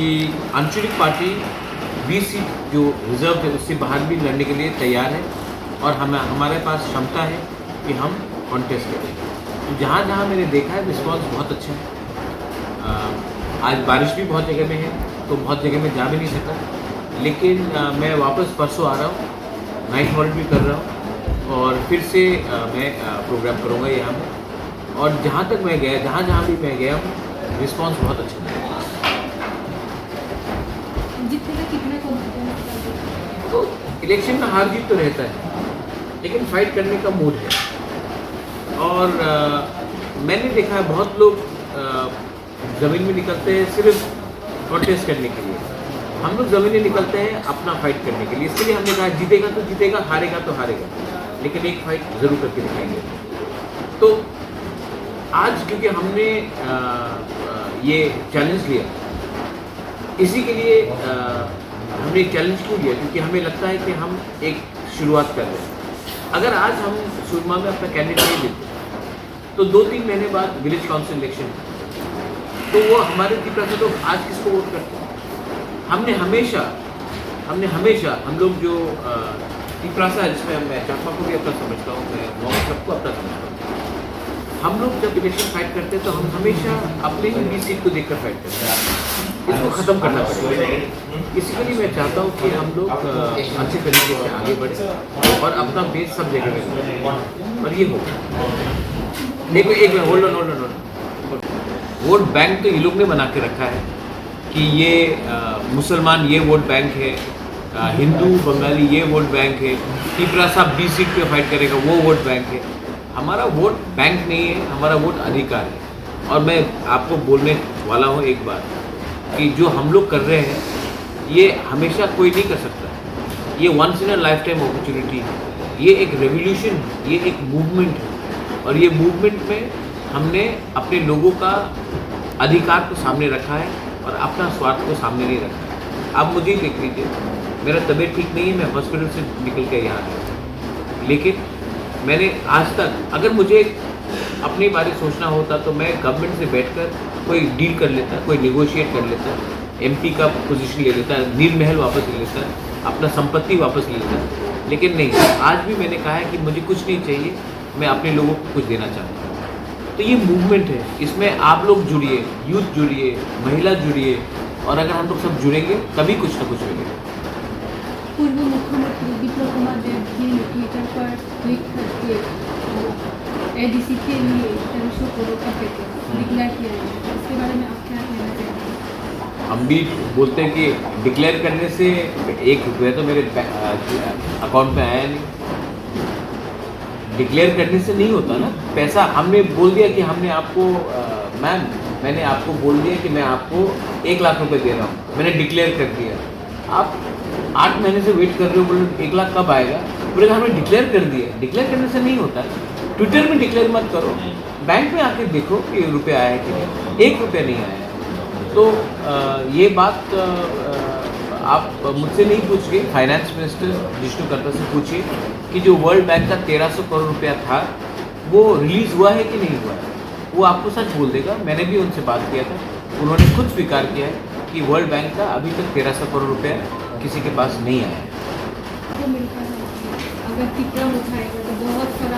कि आंचलिक party 20 seat जो रिजर्व है उससे बाहर भी लड़ने के लिए तैयार है और हमारे पास क्षमता है कि हम कॉन्टेस्ट करें। तो जहाँ जहाँ मैंने देखा है रिस्पॉन्स बहुत अच्छा है। आज बारिश भी बहुत जगह में है तो बहुत जगह में जा भी नहीं सका, लेकिन मैं वापस परसों आ रहा हूँ, नाइट हॉल्ट भी कर रहा हूँ और फिर से मैं प्रोग्राम करूँगा यहाँ पर। और जहाँ तक मैं गया, जहाँ जहाँ भी मैं गया हूँ, रिस्पॉन्स बहुत अच्छा है। तो इलेक्शन में हार जीत तो रहता है, लेकिन फाइट करने का मूड है। और मैंने देखा है बहुत लोग ज़मीन में निकलते हैं सिर्फ कॉन्टेस्ट करने के लिए, हम लोग ज़मीन में निकलते हैं अपना फाइट करने के लिए। इसके लिए हमने कहा जीतेगा तो जीतेगा, हारेगा तो हारेगा, लेकिन एक फाइट ज़रूर करके दिखाएंगे। तो आज क्योंकि हमने ये चैलेंज लिया, इसी के लिए हमने एक चैलेंज क्यों लिया, क्योंकि हमें लगता है कि हम एक शुरुआत कर रहे हैं। अगर आज हम सुरमा में अपना कैंडिडेट नहीं देते तो 2-3 महीने बाद विलेज काउंसिल इलेक्शन, तो वो हमारे त्रिपुरा से लोग आज किसको वोट करते हैं। हमने हमेशा हम लोग जो त्रिपुरा है, जिसमें मैं चाकमा को भी अपना समझता हूँ, मैं मोहम्मद सबको अपना समझता हूँ, हम लोग जब इलेक्शन फाइट करते हैं तो हम हमेशा अपने ही 20 सीट को देखकर फाइट करते हैं। इसको ख़त्म करना पड़ेगा। इसी के लिए मैं चाहता हूँ कि हम लोग अच्छे तरीके से आगे बढ़ें और अपना बेस सब जगह में, और ये होगा। देखो एक minute, hold on. Vote bank तो ये लोग ने बना के रखा है कि ये मुसलमान ये वोट बैंक है, हिंदू बंगाली ये वोट बैंक है, त्रिपुरा साहब 20 सीट पे फाइट करेगा वो वोट बैंक है। हमारा वोट बैंक नहीं है, हमारा वोट अधिकार है। और मैं आपको बोलने वाला हूँ एक बात कि जो हम लोग कर रहे हैं ये हमेशा कोई नहीं कर सकता, ये once in a lifetime opportunity है, ये एक रेवोल्यूशन है, ये एक मूवमेंट है। और ये मूवमेंट में हमने अपने लोगों का अधिकार को सामने रखा है और अपना स्वार्थ को सामने नहीं रखा है। आप मुझे ही देख लीजिए, मेरा तबीयत ठीक नहीं है, मैं हॉस्पिटल से निकल के यहाँ आया, लेकिन मैंने आज तक, अगर मुझे अपने बारे में सोचना होता तो मैं गवर्नमेंट से बैठकर कोई डील कर लेता, कोई नेगोशिएट कर लेता, एमपी का पोजीशन ले लेता, नील महल वापस ले लेता, अपना संपत्ति वापस ले लेता, लेकिन नहीं। आज भी मैंने कहा है कि मुझे कुछ नहीं चाहिए, मैं अपने लोगों को कुछ देना चाहता हूँ। तो ये मूवमेंट है, इसमें आप लोग जुड़िए, यूथ जुड़िए, महिला जुड़िए, और अगर हम लोग सब जुड़ेंगे तभी कुछ ना कुछ मिलेगा। पूर्व मुख्यमंत्री विप्लव कुमार देव जी ने ट्विटर पर ट्वीट करके एडीसी के लिए 1300 करोड़ का पैकेज डिक्लेयर किया है, इसके बारे में आप क्या कहना चाहेंगे? हम भी बोलते हैं कि डिक्लेयर करने से 1 रुपया तो मेरे अकाउंट में आया नहीं। डिक्लेयर करने से नहीं होता ना पैसा। हमने बोल दिया कि हमने आपको मैम, मैंने आपको बोल दिया कि मैं आपको 1 लाख रुपए दे रहा हूँ, मैंने डिक्लेयर कर दिया। आप 8 महीने से वेट कर रहे हो, बोले 1 लाख कब आएगा, बोले हमने डिक्लेयर कर दिया। डिक्लेयर करने से नहीं होता। ट्विटर में डिक्लेयर मत करो, बैंक में आके देखो कि रुपया आया कि नहीं, 1 रुपया नहीं आया। तो ये बात आप मुझसे नहीं पूछिए, फाइनेंस मिनिस्टर जिष्णु करता से पूछिए कि जो वर्ल्ड बैंक का 1300 करोड़ रुपया था वो रिलीज़ हुआ है कि नहीं हुआ है, वो आपको सच बोल देगा। मैंने भी उनसे बात किया था, उन्होंने खुद स्वीकार किया है कि वर्ल्ड बैंक का अभी तक 1300 करोड़ रुपया किसी के पास नहीं आया है। अगर त्रिपुरा उठाएगा तो बहुत सारा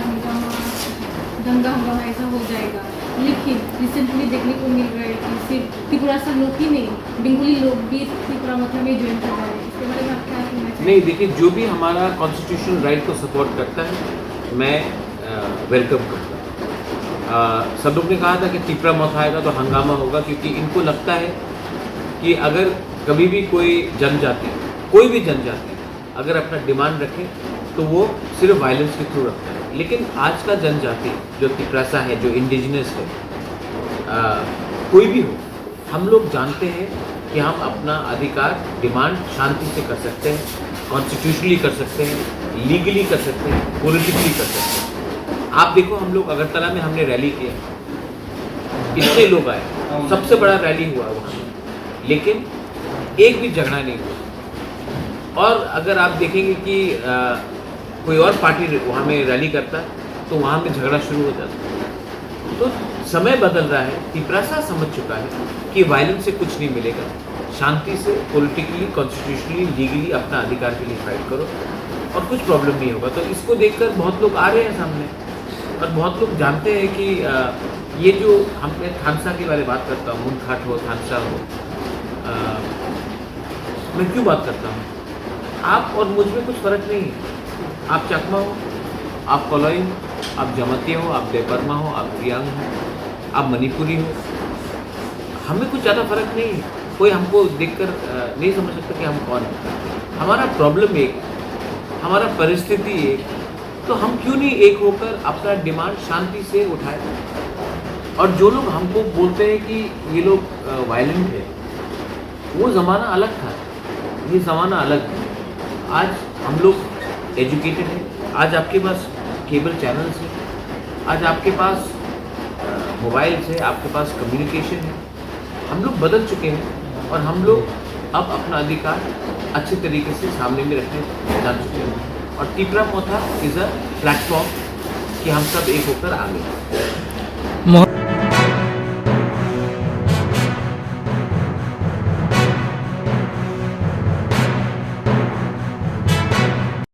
दंगा हंगामा ऐसा हो जाएगा, लेकिन रिसेंटली देखने को मिल रहा है कि सिर्फ त्रिपुरा से लोग ही नहीं, बंगाली लोग भी त्रिपुरा मतलब में ज्वाइन कर रहे हैं। इसके बारे में आप क्या कहना चाहिए? नहीं, देखिए, जो भी हमारा कॉन्स्टिट्यूशनल राइट को सपोर्ट करता है मैं वेलकम करता हूँ। सब लोग ने कहा था कि त्रिपुरा मत आएगा तो हंगामा होगा, क्योंकि इनको लगता है कि अगर कभी भी कोई जनजाति, कोई भी जनजाति अगर अपना डिमांड रखे तो वो सिर्फ वायलेंस के थ्रू रखता है। लेकिन आज का जनजाति जो त्रिपुरा है, जो इंडिजिनस है, कोई भी हो, हम लोग जानते हैं कि हम अपना अधिकार डिमांड शांति से कर सकते हैं, कॉन्स्टिट्यूशनली कर सकते हैं, लीगली कर सकते हैं, पॉलिटिकली कर सकते हैं। आप देखो, हम लोग अगरतला में हमने रैली किया, इतने लोग आए, सबसे बड़ा रैली हुआ वहाँ, लेकिन एक भी झगड़ा नहीं हुआ। और अगर आप देखेंगे कि कोई और पार्टी वहाँ में रैली करता तो वहाँ में झगड़ा शुरू हो जाता। तो समय बदल रहा है, त्रिपुरा समझ चुका है कि वायलेंस से कुछ नहीं मिलेगा, शांति से पॉलिटिकली, कॉन्स्टिट्यूशनली, लीगली अपना अधिकार के लिए फाइट करो और कुछ प्रॉब्लम नहीं होगा। तो इसको देखकर बहुत लोग आ रहे हैं सामने और बहुत लोग जानते हैं कि ये जो मैं थानसा के बारे में बात करता हूँ, मुनखाट हो, थानसा हो, मैं क्यों बात करता हूँ? आप और मुझ में कुछ फ़र्क नहीं है। आप चकमा हो, आप कोलोई हो, आप जमाती हो, आप देपरमा हो, आप रियांग हो, आप मणिपुरी हो, हमें कुछ ज़्यादा फ़र्क नहीं है। कोई हमको देखकर नहीं समझ सकता कि हम कौन है। हमारा प्रॉब्लम एक, हमारा परिस्थिति एक, तो हम क्यों नहीं एक होकर अपना डिमांड शांति से उठाए? और जो लोग हमको बोलते हैं कि ये लोग वायलेंट है, वो ज़माना अलग था, ये ज़माना अलग है। आज हम लोग एजुकेटेड हैं, आज आपके पास केबल चैनल्स हैं, आज आपके पास मोबाइल्स है, आपके पास कम्युनिकेशन है। हम लोग बदल चुके हैं और हम लोग अब अपना अधिकार अच्छे तरीके से सामने में रखने जान चुके हैं। और तीपरा मोथा इज़ अ प्लेटफॉर्म कि हम सब एक होकर आगे